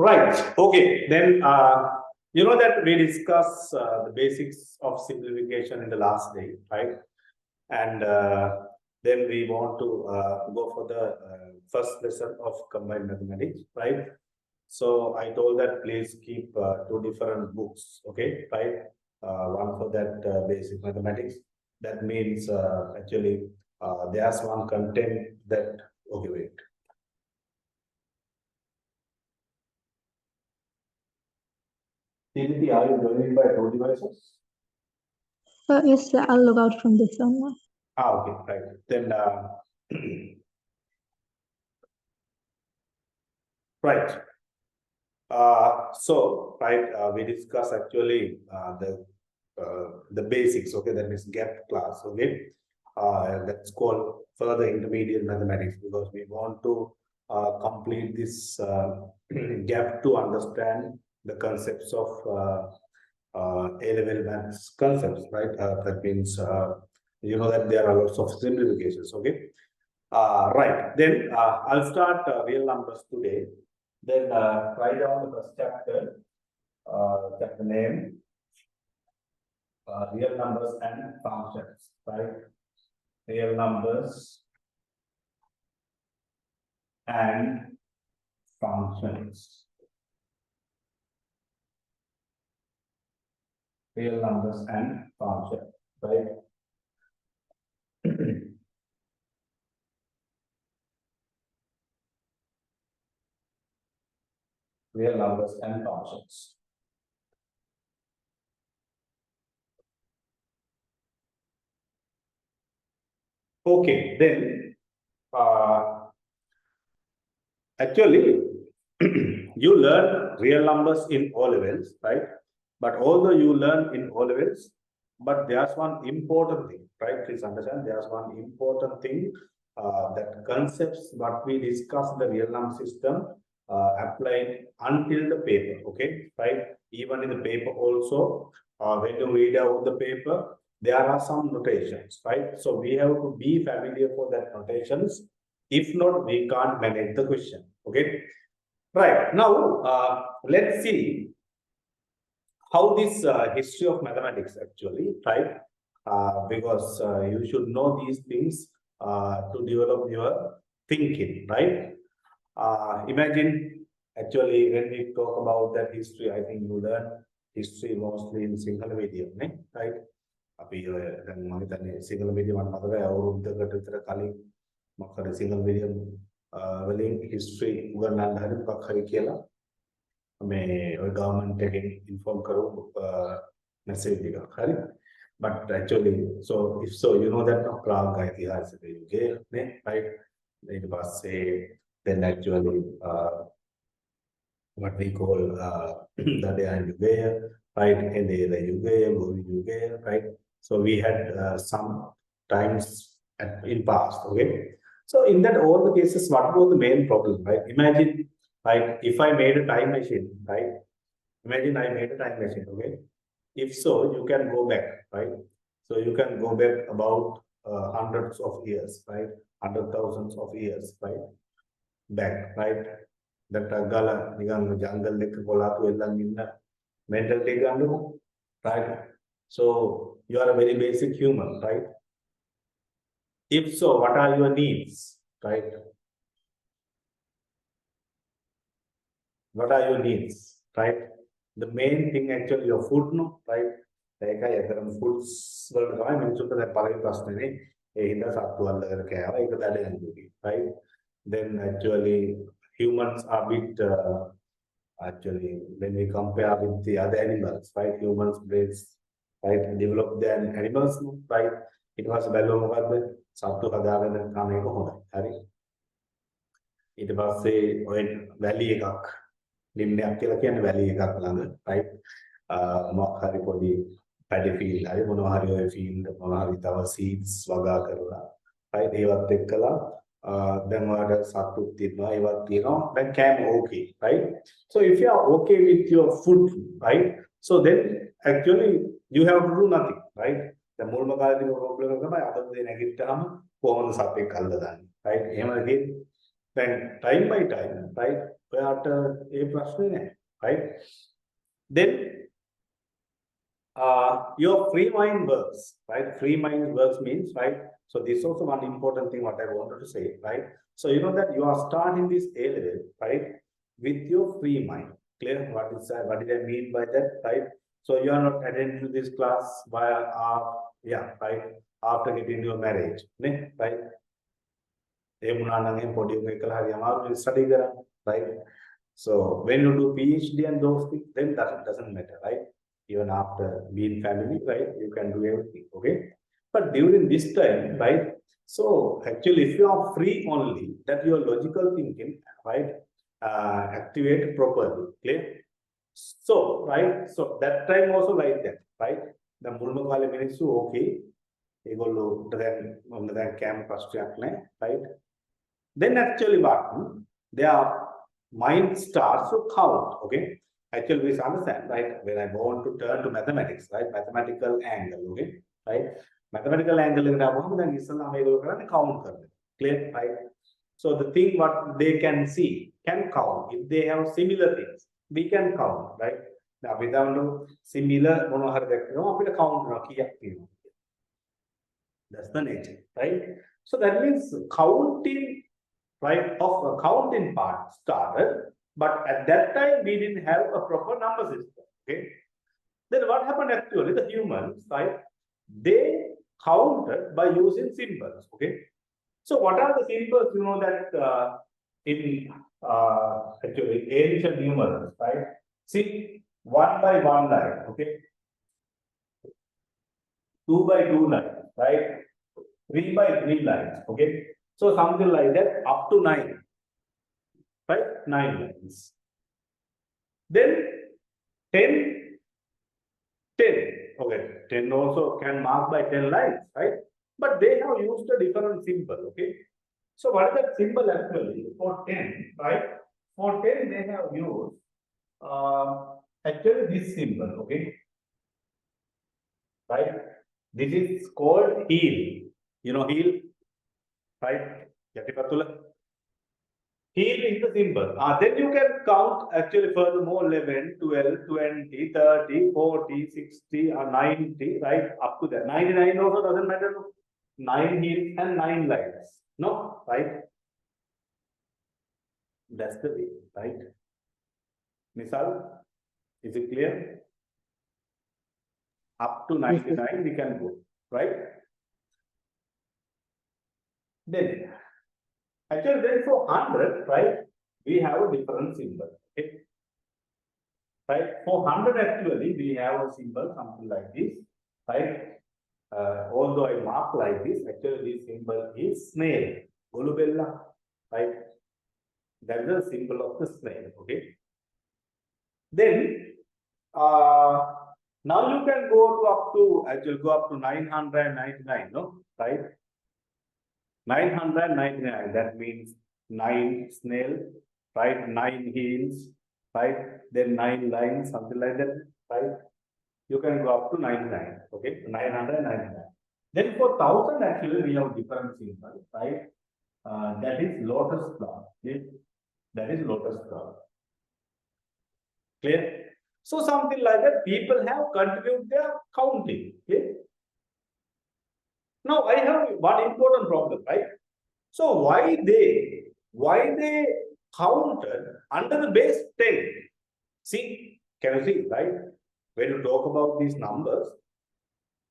Right. Okay. Then, you know that we discussed the basics of simplification in the last day, right? And then we want to go for the first lesson of combined mathematics, right? So I told that please keep two different books, okay, right? One for that basic mathematics. That means actually there's one content that, okay, wait. TDT, are you joining by two devices? Yes, sir, I'll log out from this one now. Okay, right. Then, right. So, right, we discuss actually the basics, okay, that is gap class, okay. That's called further intermediate mathematics because we want to complete this gap to understand the concepts of A-level maths concepts, right? That means, you know that there are lots of simplifications, okay? Right, then I'll start real numbers today. Then write down the first chapter name, real numbers and functions, right? Real numbers and functions. Real numbers and functions, right? Real numbers and functions. Okay, then actually you learn real numbers in O levels, right? But although you learn in O levels, but there's one important thing, right? Please understand, there's one important thing that concepts what we discuss in the real number system applied until the paper, okay, right? Even in the paper also, when you read out the paper, there are some notations, right? So we have to be familiar for that notations. If not, we can't manage the question, okay? Right, now let's see how this history of mathematics actually, right? Because you should know these things to develop your thinking, right? Imagine actually when we talk about that history, I think you learn history mostly in single medium, right? අපි දැන් මම හිතන්නේ Sinhala medium මට මතකයි අවුරුද්දකට විතර කලින් මොකක් හරි සිංහල මීඩියම් වලින් හිස්ටරි උගන්වන්න හරි මොකක් හරි කියලා මේ ඔය ගවර්න්මන්ට් එකෙන් ඉන්ෆෝම් කරපු මැසේජ් එකක් හරි but actually so if so you know that ප්‍රාග් ඓතිහාසික යුගයේ නේ right ඊට පස්සේ then actually what we call දඩයන් යුගය right එදේල යුගය ගෝවි යුගය right so we had some times in past, okay? So in that all the cases, what was the main problem, right? Imagine, right, if I made a time machine, right? Imagine I made a time machine, okay? If so, you can go back, right? So you can go back about hundreds of years, right? 100,000s of years, right? Back, right? That gala, nigang jungle like bolatu ellang inna mental gandu, right? So you are a very basic human, right? If so, what are your needs, right? What are your needs, right? The main thing actually your food, no, right? ඒකයි අතරම foods වලට තමයි මිනිස්සුන්ට දැන් පළවෙනි ප්‍රශ්නේ ඒ හින්දා සත්තු අල්ලගෙන කෑවා ඒක දඩයන් දුකි, right? Then actually humans are bit actually when we compare with the other animals, right? Humans brains, right, develop than animals, right? It was බැලුව මොකද්ද සත්තු හදාගෙන කන එක හොඳයි, හරි? ඊට පස්සේ ඔය වැලි එකක් ලිම්නයක් කියලා කියන්නේ වැලි එකක් ළඟ, right? මොකක් හරි පොඩි පැඩි ෆීල්ඩ් හරි මොනවා හරි ඔය ෆීල්ඩ් මොනවා හරි තව සීඩ්ස් වගා කරලා, right? ඒවත් එක්කලා then what සත්තුත් තියෙනවා ඒවත් තියෙනවා then can okay, right? So if you are okay with your food, right? So then actually you have to do nothing, right? දැන් මුල්ම කාලේදී ප්‍රොබ්ලම් එක තමයි අද උදේ නැගිට්ටාම කොහොමද සතෙක් අල්ලගන්නේ, right? එහෙම නෙවෙයි Then time by time, right? Right? Then your free mind works, right? Free mind works means, right? So this is also one important thing what I wanted to say, right? So you know that you are starting this A level, right? With your free mind. Clear? What is that? What did I mean by that, right? So you are not attending to this class while, right? After getting your marriage, right? Study there, right? So when you do PhD and those things, then that doesn't matter, right? Even after being family, right? You can do everything, okay? But during this time, right? So actually, if you are free only, that your logical thinking, right, activate properly, clear? So, right? So that time also like that, right? The Murma Kali minutes, okay. Then camp first, right? Then actually what their mind starts to count. Okay. Actually, we understand, right? When I want to turn to mathematics, right? Mathematical angle, okay, right? Mathematical angle in then is count. Clear, right? So the thing what they can see can count. If they have similar things, we can count, right? Now without similar count. That's the nature, right? So that means counting, right, of accounting part started, but at that time we didn't have a proper number system. Okay. Then what happened actually? The humans, right? They counted by using symbols. Okay. So what are the symbols? You know that in actually ancient numerals, right? See, 1 by 1 line. Okay. 2 by 2 lines, right? 3 by 3 lines. Okay. So something like that up to 9, right? 9 lines. Then 10, 10. Okay, 10 also can mark by 10 lines, right? But they have used a different symbol. Okay. So what is that symbol actually for 10, right? For 10, they have used actually this symbol. Okay. Right? This is called heel. You know heel, right? Heel is the symbol. Then you can count actually furthermore 11, 12, 20, 30, 40, 60, or 90, right? Up to that. 99 also doesn't matter. 9 heels and 9 lines. No, right? That's the way, right? Misal, is it clear? Up to 99 we can go, right? Then, actually then for 100, right? We have a different symbol. Okay? Right? For 100 actually, we have a symbol, something like this, right? Although I mark like this, actually this symbol is snail, Golubella, right? That is the symbol of the snail, okay? Then, now you can go to up to, actually go up to 999, no? Right? 999, that means 9 snail, right? 9 heels, right? Then 9 lines, something like that, right? You can go up to 99, okay? 999. Then for 1000, actually, we have different symbols, right? That is lotus flower. Okay? That is lotus flower. Clear? So something like that, people have continued their counting. Okay? Now I have one important problem, right? So why they counted under the base 10? See, can you see, right? When you talk about these numbers,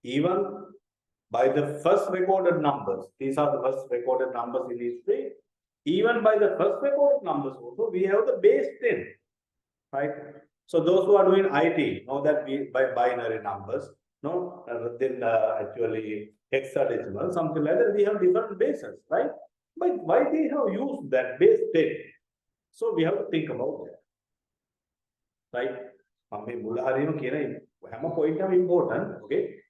even by the first recorded numbers, these are the first recorded numbers in history. Even by the first recorded numbers also, we have the base 10, right? So those who are doing IT know that we by binary numbers, no, then actually hexadecimal, something like that, we have different bases, right? But why they have used that base 10? So we have to think about that, right? Point of important, okay?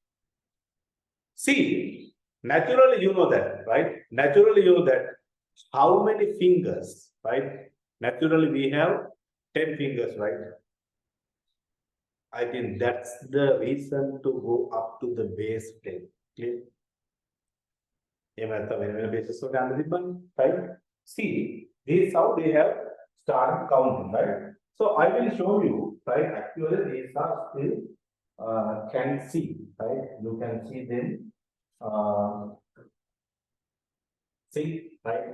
See, naturally you know that, right? Naturally you know that how many fingers, right? Naturally we have 10 fingers, right? I think that's the reason to go up to the base 10. Clear? Basis, right? See, This is how they have started counting, right? So I will show you, right? Actually, these are still can see, right? You can see them. See, right?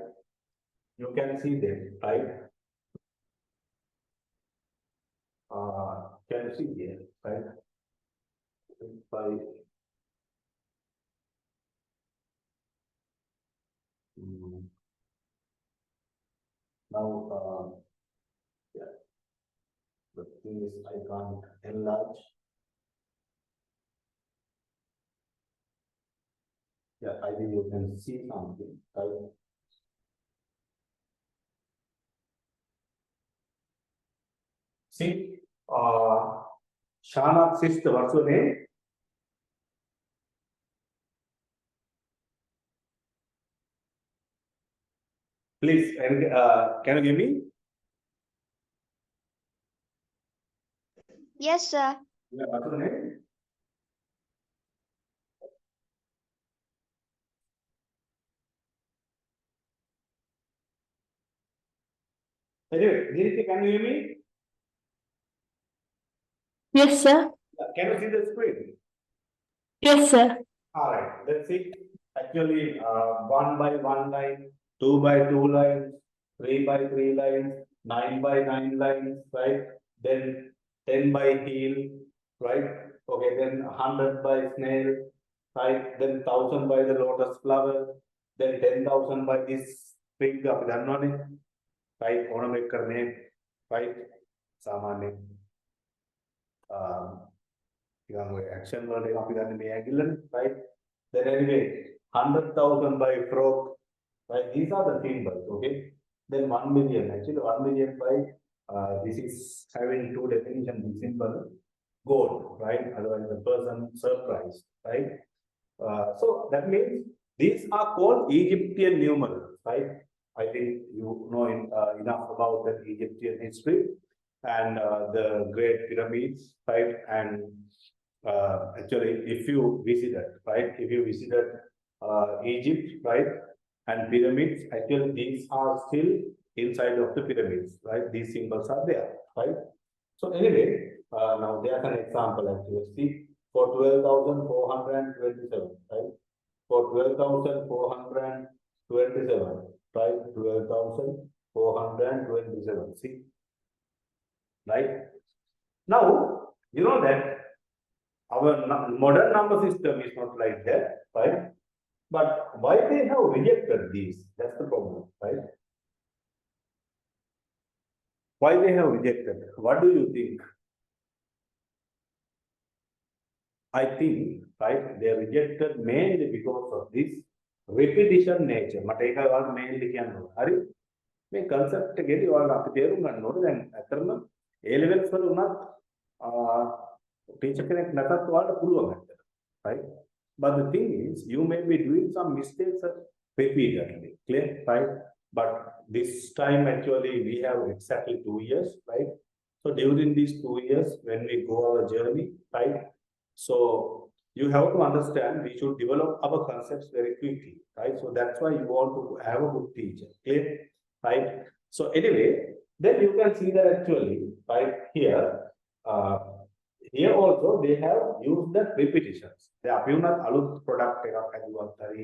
You can see them, right? Can you see here, right? By now, yeah, the thing is I can't enlarge. Yeah, I think you can see something, right? See, Shana's sister, what's her name? Please, and can you give me? Yes, sir. Yeah, what's her name? Anyway, Niriti, can you hear me? Yes, sir. Can you see the screen? Yes, sir. All right, let's see. Actually, 1 by 1 line, 2 by 2 lines, 3 by 3 lines, 9 by 9 lines, right? Then 10 by heel, right? Okay, then 100 by snail, right? Then 1,000 by the lotus flower, then 10,000 by this pig of Dhanwani, right? Ornamaker name, right? Samane. Action word of the right? Then anyway, 100,000 by frog, right? These are the symbols, okay? Then 1 million, actually 1 million by this is having two definitions, the symbol gold, right? Otherwise the person surprised, right? So that means these are called Egyptian numerals, right? I think you know enough about the Egyptian history and the Great Pyramids, right? And actually, if you visited, right? If you visited Egypt, right? And pyramids, actually, these are still inside of the pyramids, right? These symbols are there, right? So anyway, now there's an example actually. See, for 12,427, right? For 12,427, right? 12,427. See, right? Now, you know that our modern number system is not like that, right? But why they have rejected these? That's the problem, right? Why they have rejected? What do you think? I think, right, they rejected mainly because of this repetition nature. මට ඒක ඔයාලට mainly කියන්න ඕන. හරි? මේ concept එකේදී ඔයාලට අපි තේරුම් ගන්න ඕනේ දැන් අතරම A levels වල උනත් ටීචර් කෙනෙක් නැතත් ඔයාලට පුළුවන් ඇත්තට. Right? But the thing is, you may be doing some mistakes repeatedly. Clear? Right? But this time actually we have exactly 2 years, right? So during these 2 years, when we go our journey, right? So you have to understand we should develop our concepts very quickly, right? So that's why you want to have a good teacher, clear, right? So anyway, then you can see that actually, right here, here also they have used the repetitions. They අපි උනත් අලුත් product එකක් හදුවත් හරි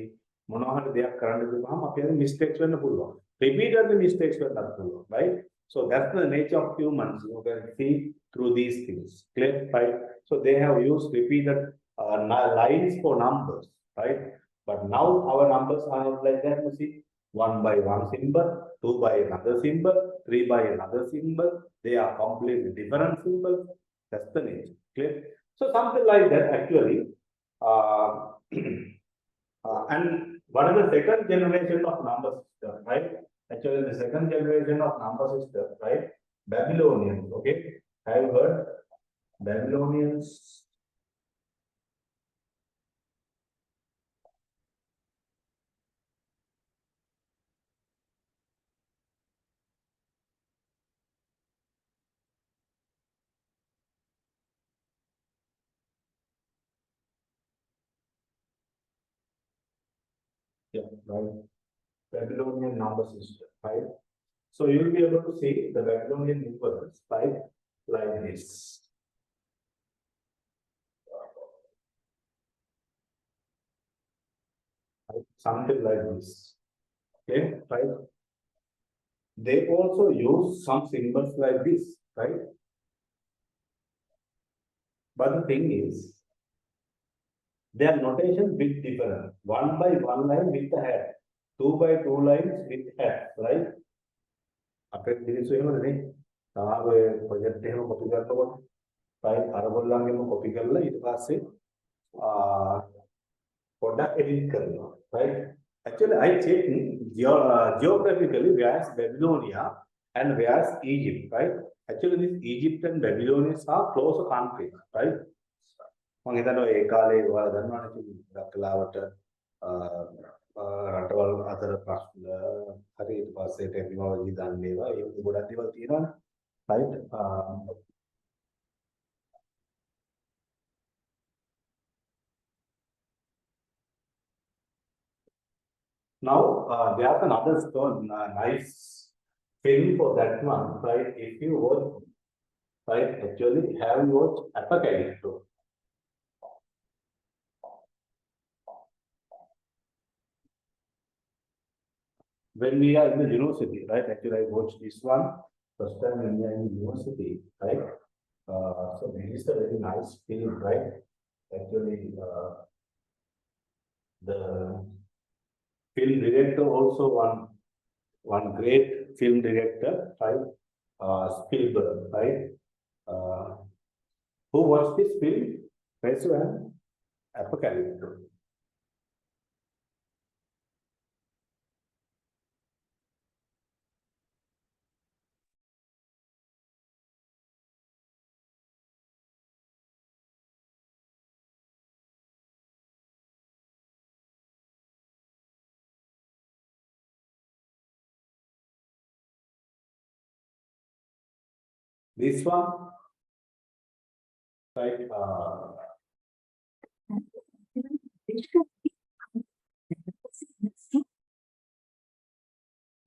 මොනවා හරි දෙයක් කරන්න ගිහම අපි අර mistakes වෙන්න පුළුවන්. Repeatedly mistakes වෙන්නත් පුළුවන්, right? So that's the nature of humans. You can see through these things, clear, right? So they have used repeated lines for numbers, right? But now our numbers are not like that. You see, 1 by 1 symbol, 2 by another symbol, 3 by another symbol. They are completely different symbols. That's the nature, clear? So something like that actually. And what is the second generation of number system, right? Actually, the second generation of number system, right? Babylonians, okay? Have you heard Babylonians? Yeah, right. Babylonian number system, right? So you will be able to see the Babylonian influence like this. Right? Something like this. Okay, right? They also use some symbols like this, right? But the thing is, their notation bit different. 1 by 1 line with a hat, 2 by 2 lines with hat, right? අපේ මිනිස්සු එහෙමනේ. තමයි project එහෙම copy කරනකොට right අරගොල්ලන්ගෙම copy කරලා ඊට පස්සේ පොඩ්ඩක් එඩිට් කරනවා right. Actually I checked geographically where's Babylonia and where's Egypt, right? Actually this Egypt and Babylonia are closer countries, right? මම හිතනවා ඒ කාලේ ඔයාලා දන්නවනේ දක්ලාවට රටවල් අතර ප්‍රශ්න හරි ඊට පස්සේ ටෙක්නොලොජි දන්නේවා ඒ ගොඩක් දේවල් තියෙනවානේ right. Now there's another nice film for that one, right? If you watch, right, actually have you watched Apocalypse? When we are in the university, right? Actually, I watched this one first time when we are in the university, right? So this is a very nice film, right? Actually, the film director also one great film director, right? Spielberg, right? Who watched this film? Raise your hand. Apocalypse. This one, right?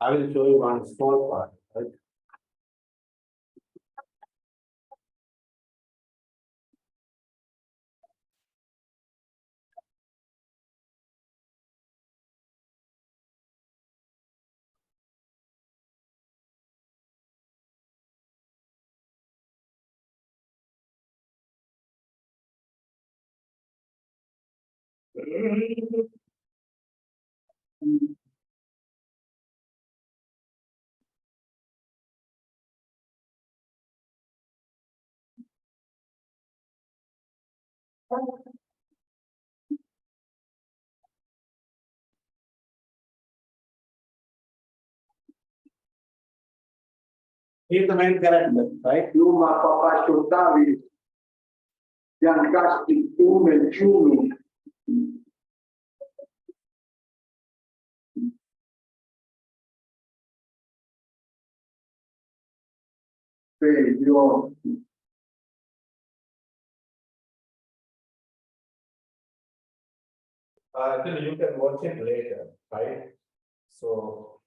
I will show you one small part, right? He's the main character, right? Luma papa Shotavi, Yankasti, Ume, Chunu. Yo. Then you can watch it later, right? So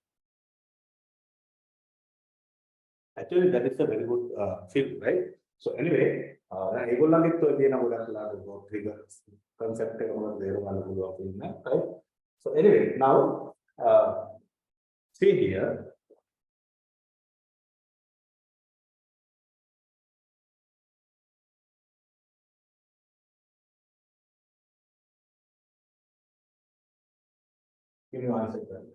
actually that is a very good film, right? So anyway, ඒගොල්ලන්ගෙත් ඔය තියෙන ගොඩක් ලාට trigger concept එක මොකක්ද ඒක බලන්න පුළුවන් film එක, right? So anyway, now see here. Give me one second.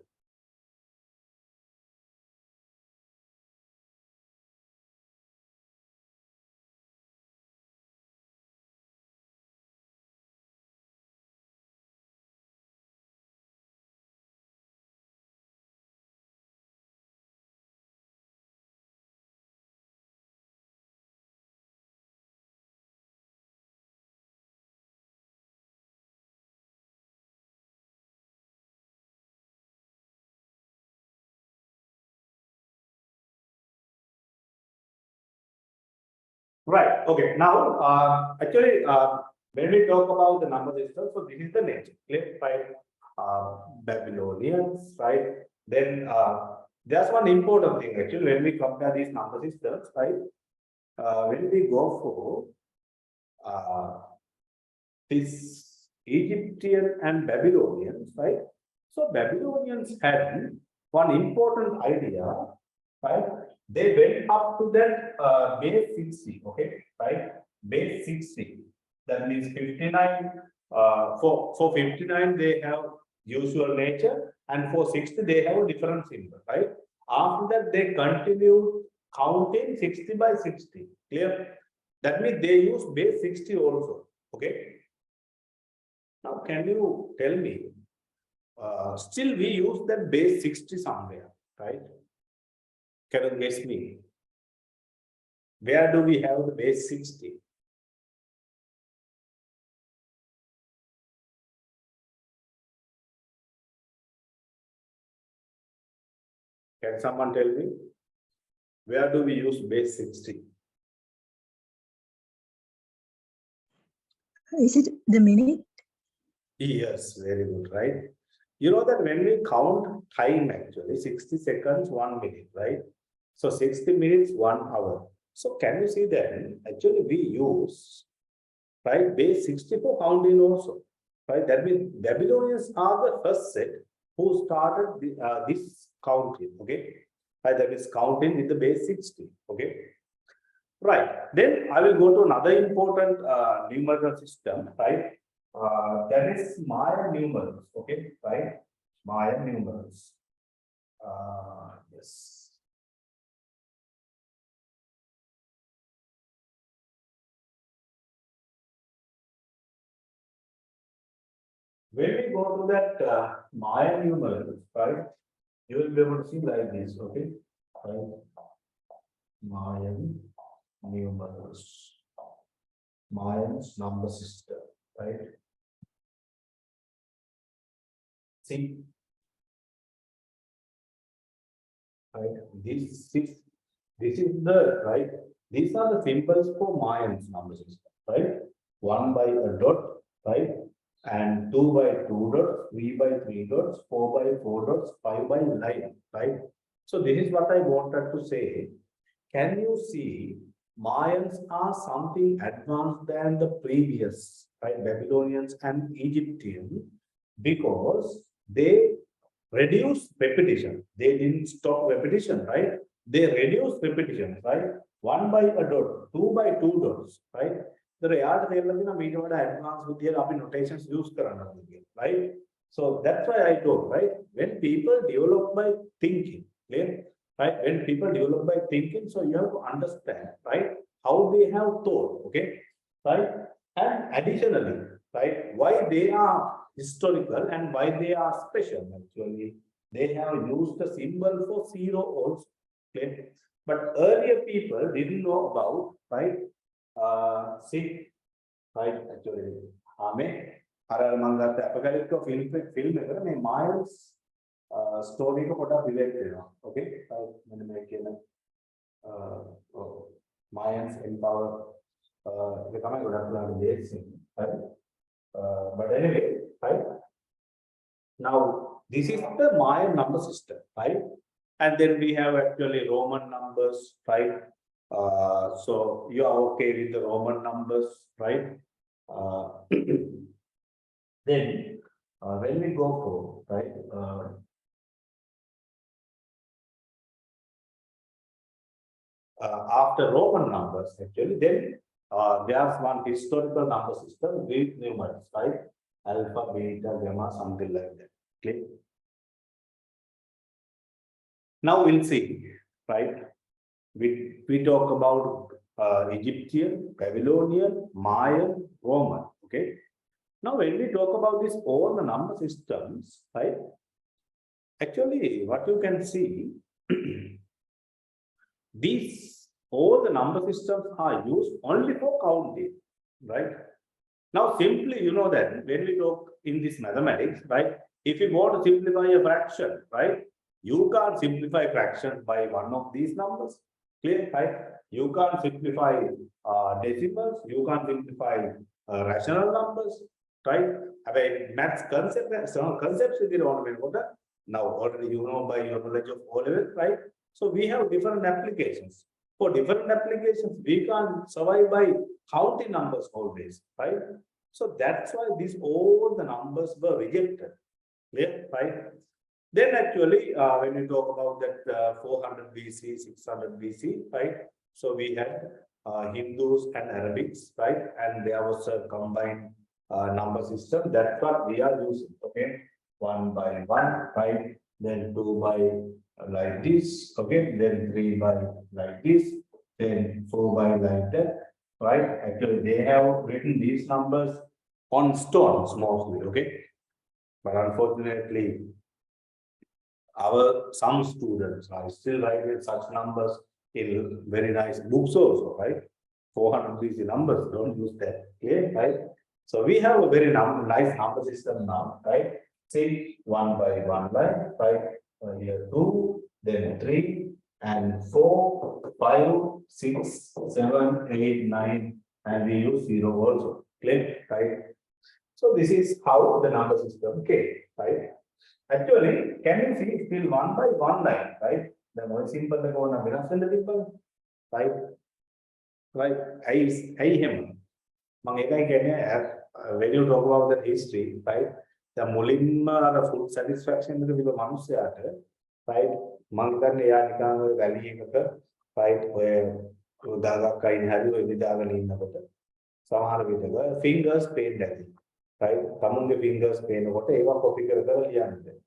Right. Okay. Now, actually, when we talk about the number system, so this is the nature. Cliff, right? Babylonians, right? Then there's one important thing actually when we compare these number systems, right? When we go for this Egyptian and Babylonians, right? So Babylonians had one important idea, right? They went up to that base 60, okay, right? Base 60. That means 59. For 59, they have usual nature, and for 60, they have a different symbol, right? After that, they continue counting 60 by 60. Clear? That means they use base 60 also. Okay. Now, can you tell me? Still, we use that base 60 somewhere, right? Can you guess me? Where do we have the base 60? Can someone tell me? Where do we use base 60? Is it the minute? Yes, very good, right? You know that when we count time, actually, 60 seconds, 1 minute, right? So 60 minutes, 1 hour. So can you see that actually we use, right, base 60 for counting also, right? That means Babylonians are the first set who started this counting, okay? Right, that is counting with the base 60, okay? Right, then I will go to another important numerical system, right? That is Maya numerals, okay, right? Maya numerals. Yes. When we go to that Maya numerals, right? You will be able to see like this, okay? Right? Mayan numerals. Mayan's number system, right? See, right? This is the right. These are the symbols for Mayan's number system, right? 1 by a dot, right? And 2 by 2 dots, 3 by 3 dots, 4 by 4 dots, 5 by 9, right? So this is what I wanted to say. Can you see Mayans are something advanced than the previous, right? Babylonians and Egyptian, because they reduce repetition. They didn't stop repetition, right? They reduce repetition, right? 1 by a dot, 2 by 2 dots, right? The reality is that we don't have advanced with the notations used, right? So that's why I told, right? When people develop by thinking, clear? Right? When people develop by thinking, so you have to understand, right? How they have thought, okay? Right? And additionally, right? Why they are historical and why they are special, actually. They have used the symbol for zero also, okay? But earlier people didn't know about, right? See, right, actually. Film Miles story ko pota relate karena, okay? मैंने मैं किया ना Mayans empower the coming would have to have right? But anyway, right? Now this is the Mayan number system, right? And then we have actually Roman numbers, right? So you are okay with the Roman numbers, right? Then when we go for, right? After Roman numbers, actually, then there's one historical number system, Greek numerals, right? Alpha, beta, gamma, something like that. Okay. Now we'll see, right? We talk about Egyptian, Babylonian, Mayan, Roman. Okay. Now, when we talk about this all the number systems, right? Actually, what you can see, these all the number systems are used only for counting, right? Now, simply, you know that when we talk in this mathematics, right? If you want to simplify a fraction, right? You can't simplify fraction by one of these numbers. Clear, right? You can't simplify decimals. You can't simplify rational numbers, right? I mean, maths concepts, now already you know by your knowledge of O level, right? So we have different applications. For different applications, we can't survive by counting numbers always, right? So that's why these all the numbers were rejected. Clear, right? Then actually, when you talk about that 400 BC, 600 BC, right? So we had Hindus and Arabics, right? And there was a combined number system. That's what we are using. Okay, 1 by 1, right? Then 2 by like this. Okay, then 3 by like this. Then 4 by like that. Right? Actually, they have written these numbers on stones mostly. Okay, but unfortunately, some students are still writing such numbers in very nice books also, right? 400 BC numbers, don't use that. Okay, right? So we have a very nice number system now, right? See, 1 by 1 line, right? Here 2, then 3, and 4, 5, 6, 7, 8, 9, and we use 0 also. Clear, right? So this is how the number system came, right? Actually, can you see still 1 by 1 line, right? The more simple the go na simple, right? Right. I him. When you talk about the history, right? The mulimma food satisfaction with the manusya, right? Mangan Yanika Valley, right? Where Udaga kind had you with Dagan in the butter. Somehow with the fingers pain that, right? Among the fingers pain, whatever copy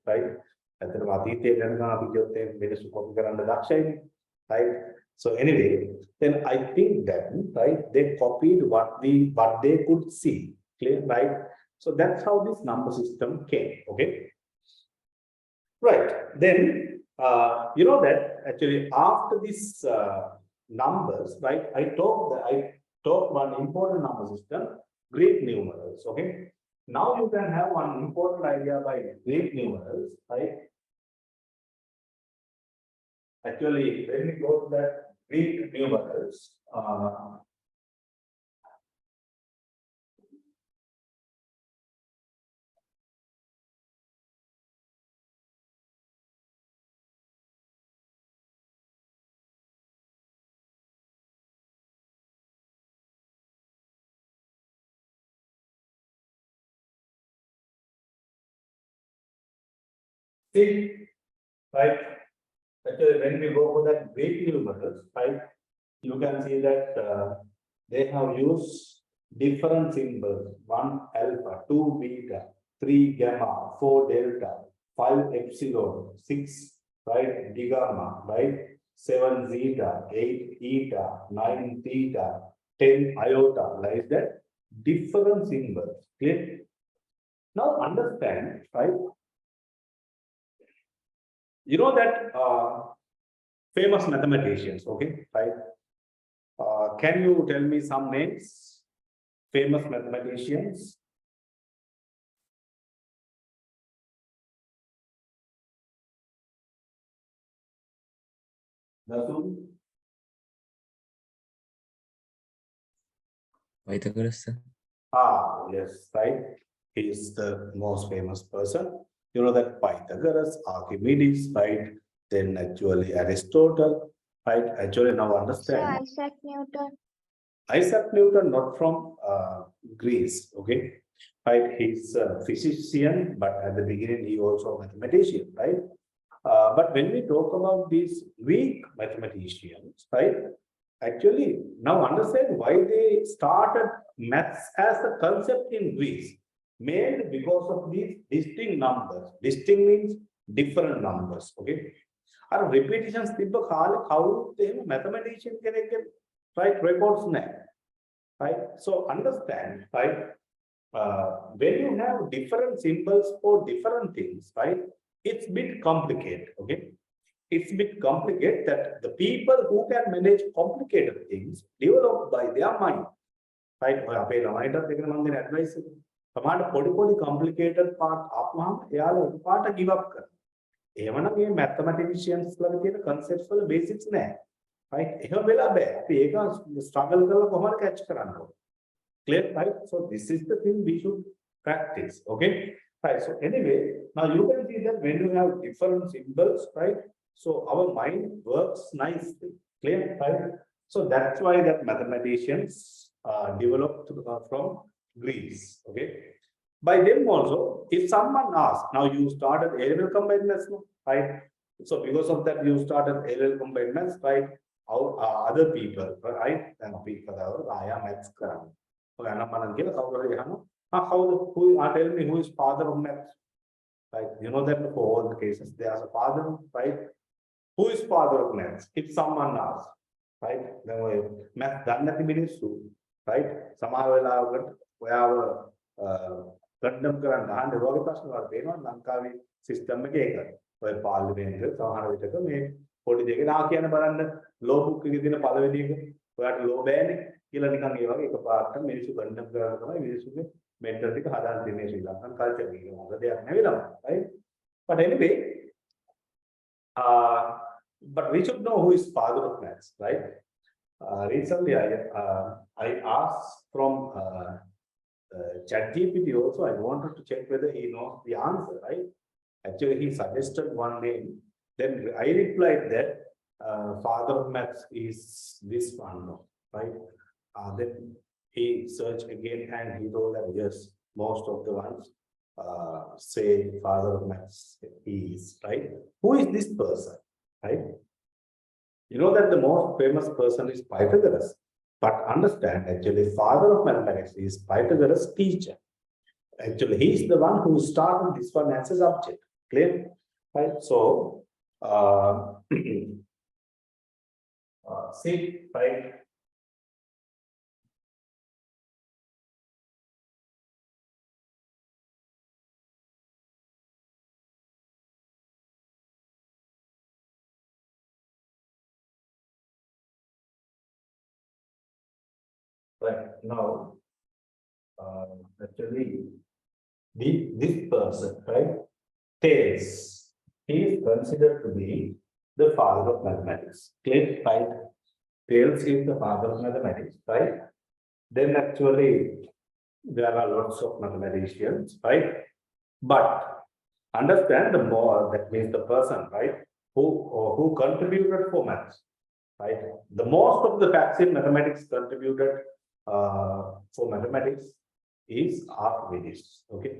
right? At the Matite and Abhijot, made a copy under that shine, right? So anyway, then I think that right they copied what they could see, clear, right? So that's how this number system came. Okay, right. Then you know that actually after this numbers, right? I talked one important number system, Greek numerals. Okay, now you can have one important idea by Greek numerals, right? Actually, when we go to that Greek numerals, see, right? Actually, when we go for that Greek numerals, right, you can see that they have used different symbols: 1 alpha, 2 beta, 3 gamma, 4 delta, 5 epsilon, 6 right d gamma, right, 7 zeta, 8 eta, 9 theta, 10 iota, like that. Different symbols. Clear? Now understand, right? You know that famous mathematicians, okay, right? Can you tell me some names? Famous mathematicians? Nasu? Pythagoras. Yes, right. He is the most famous person. You know that Pythagoras, Archimedes, right? Then actually Aristotle, right? Actually now Sir, understand. Isaac Newton. Isaac Newton, not from Greece, okay? Right, he's a physician, but at the beginning he also a mathematician, right? But when we talk about these Greek mathematicians, right? Actually, now understand why they started maths as a concept in Greece, mainly because of these distinct numbers. Distinct means different numbers, okay? Our repetitions, how they mathematician can right records now, right? So understand, right? When you have different symbols for different things, right? It's a bit complicated, okay? It's a bit complicated that the people who can manage complicated things developed by their mind, right? Advice. Complicated part part give up. Even mathematicians concepts for the basics, right? Struggle catch. Clear, right? So this is the thing we should practice. Okay. Right. So anyway, now you can see that when you have different symbols, right? So our mind works nicely. Clear, right? So that's why that mathematicians developed from Greece. Okay. By them also, if someone asks, now you started A-level combined maths, no? Right? So because of that, you started A-level combined maths, right? Our other people, right? And people are I am maths. Who are telling me who is father of maths? Right? You know that for all the cases, there is a father, right? Who is father of maths? If someone asks, right? Then we math done that means right? Somehow we have ගණ්ඩම් කරන්න අහන්න වගේ ප්‍රශ්න වල පේනවා ලංකාවේ system එකේ ඒක. ඔය පාර්ලිමේන්තුවේ සමහර විටක මේ පොඩි දෙයක නා කියන බලන්න ලෝ බුක් එකේ තියෙන පළවෙනි එක ඔයාලට ලෝ බෑනේ කියලා නිකන් ඒ වගේ එකපාරට මිනිස්සු ගණ්ඩම් කරලා තමයි මිනිස්සුගේ මෙන්ටල් ටික හදාන්න තියෙන්නේ ශ්‍රී ලංකන් කල්චර් එකේ. මොකද දෙයක් නෙවෙයි, right? But anyway, but we should know who is father of maths, right? Recently, I asked from ChatGPT also. I wanted to check whether he knows the answer, right? Actually, he suggested one name. Then I replied that father of maths is this one, right? Then he searched again and he told that yes, most of the ones say father of maths is, right? Who is this person, right? You know that the most famous person is Pythagoras. But understand, actually, father of mathematics is Pythagoras' teacher. Actually, he is the one who started this one as a subject. Clear? Right? So, see, right? Right now, actually, this person, right, Thales, he is considered to be the father of mathematics. Clear, right? Thales is the father of mathematics, right? Then actually, there are lots of mathematicians, right? But understand the more, that means the person, right, who contributed for maths, right? The most of the facts in mathematics contributed for mathematics is Archimedes, okay?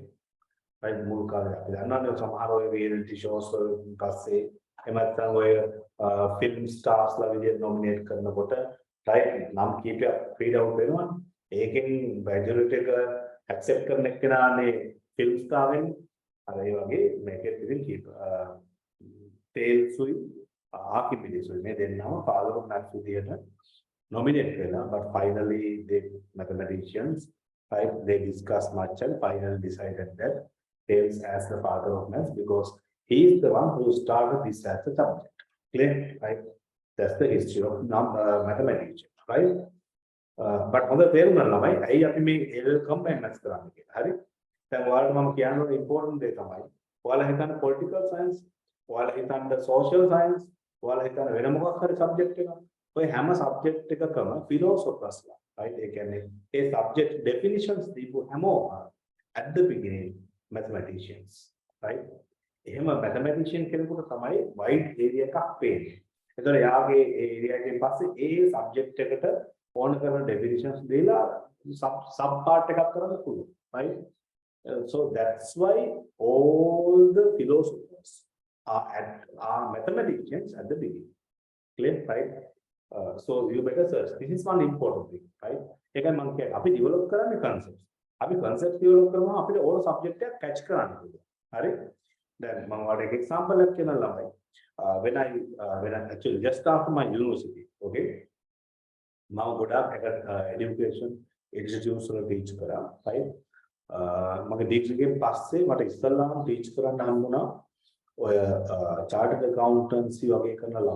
Right? මුල් කාලේ අපි දන්නවනේ සමහර ඔය reality shows වලින් පස්සේ එහෙම නැත්නම් ඔය film stars ලා විදියට nominate කරනකොට right නම් කීපයක් read out වෙනවා. ඒකෙන් majority එක accept කරන එක්කෙනානේ film star වෙන්නේ. අර ඒ වගේ මේකෙත් ඉතින් කීප තේල්සුයි ආකිමිඩිස්ුයි මේ දෙන්නම father of maths විදියට nominate වෙලා, but finally the mathematicians, right, they discussed much and finally decided that Thales as the father of maths because he is the one who started this as a subject. Clear, right? That's the history of mathematics, right? But on the තේරුණා ළමයි ඇයි අපි මේ L combine maths කරන්නේ කියලා. හරි? දැන් ඔයාලට මම කියන්න ඕනේ important දේ තමයි. ඔයාලා හිතන්න political science, ඔයාලා හිතන්න social science, ඔයාලා හිතන්න වෙන මොකක් හරි subject එකක්. ඔය හැම subject එකකම philosophers ලා, right? ඒ කියන්නේ ඒ subject definitions දීපු හැමෝම at the beginning mathematicians, right? එහෙම mathematician කෙනෙකුට තමයි wide area එකක් පේන්නේ. ඒතර යාගේ area එකෙන් පස්සේ ඒ subject එකට ඕන කරන definitions දීලා sub part එකක් කරන්න පුළුවන්, right? So that's why all the philosophers are mathematicians at the beginning. Clear, right? So you better search. This is one important thing, right? ඒකයි මම කියන්නේ අපි develop කරන්නේ concepts. අපි concept develop කරනවා අපිට all subject එක catch කරන්න පුළුවන්. හරි? දැන් මම ඔයාලට එක example එකක් කියන්න ළමයි. When I actually just after my university, okay? මම ගොඩාක් education institutes වල teach කරා, right? මගේ degree එකෙන් පස්සේ මට ඉස්සල්ලාම teach කරන්න හම්බුණා ඔය chartered accountancy වගේ කරන